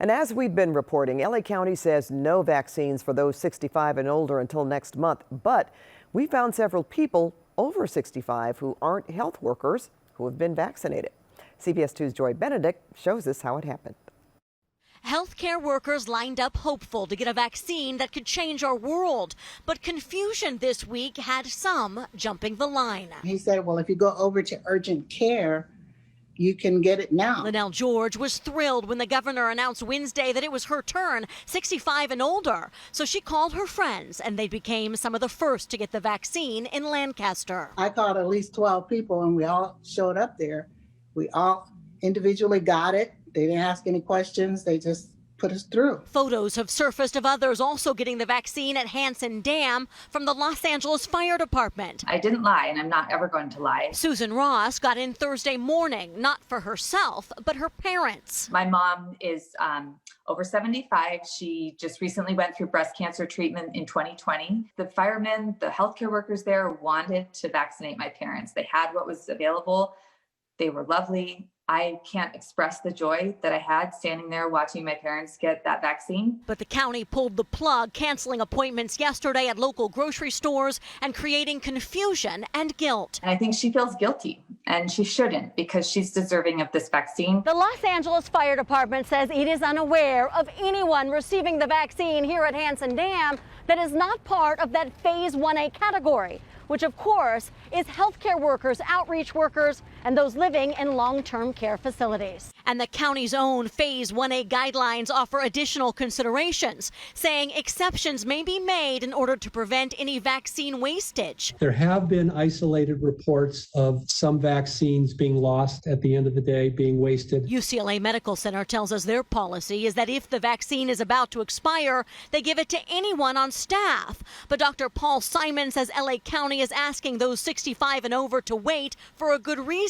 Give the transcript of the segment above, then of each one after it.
And as we've been reporting, LA County says no vaccines for those 65 and older until next month. But we found several people over 65 who aren't health workers who have been vaccinated. CBS 2's Benedict shows us how it happened. Healthcare workers lined up hopeful to get a vaccine that could change our world. But confusion this week had some jumping the line. He said, well, if you go over to urgent care, you can get it now. Linnell George was thrilled when the governor announced Wednesday that it was her turn, 65 and older. So she called her friends, and they became some of the first to get the vaccine in Lancaster. I called at least 12 people, and we all showed up there. We all individually got it. They didn't ask any questions. They just put us through. Photos have surfaced of others also getting the vaccine at Hanson Dam from the Los Angeles Fire Department. I didn't lie, and I'm not ever going to lie. Susan Ross got in Thursday morning, not for herself, but her parents. My mom is over 75. She just recently went through breast cancer treatment in 2020. The firemen, the healthcare workers there wanted to vaccinate my parents. They had what was available. They were lovely. I can't express the joy that I had standing there watching my parents get that vaccine. But the county pulled the plug, canceling appointments yesterday at local grocery stores and creating confusion and guilt. And I think she feels guilty, and she shouldn't, because she's deserving of this vaccine. The Los Angeles Fire Department says it is unaware of anyone receiving the vaccine here at Hanson Dam that is not part of that Phase 1A category, which of course is healthcare workers, outreach workers, and those living in long-term care facilities. And the county's own Phase 1A guidelines offer additional considerations, saying exceptions may be made in order to prevent any vaccine wastage. There have been isolated reports of some vaccines being lost at the end of the day, being wasted. UCLA Medical Center tells us their policy is that if the vaccine is about to expire, they give it to anyone on staff. But Dr. Paul Simon says LA County is asking those 65 and over to wait for a good reason.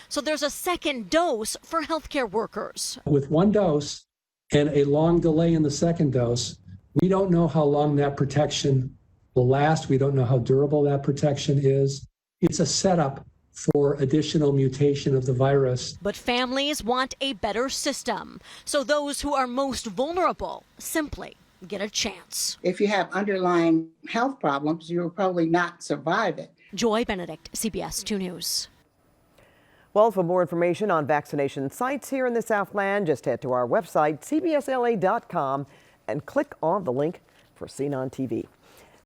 So there's a second dose for healthcare workers. With one dose and a long delay in the second dose, we don't know how long that protection will last. We don't know how durable that protection is. It's a setup for additional mutation of the virus. But families want a better system, so those who are most vulnerable simply get a chance. If you have underlying health problems, you'll probably not survive it. Benedict, CBS 2 News. Well, for more information on vaccination sites here in the Southland, just head to our website, cbsla.com, and click on the link for Seen on TV.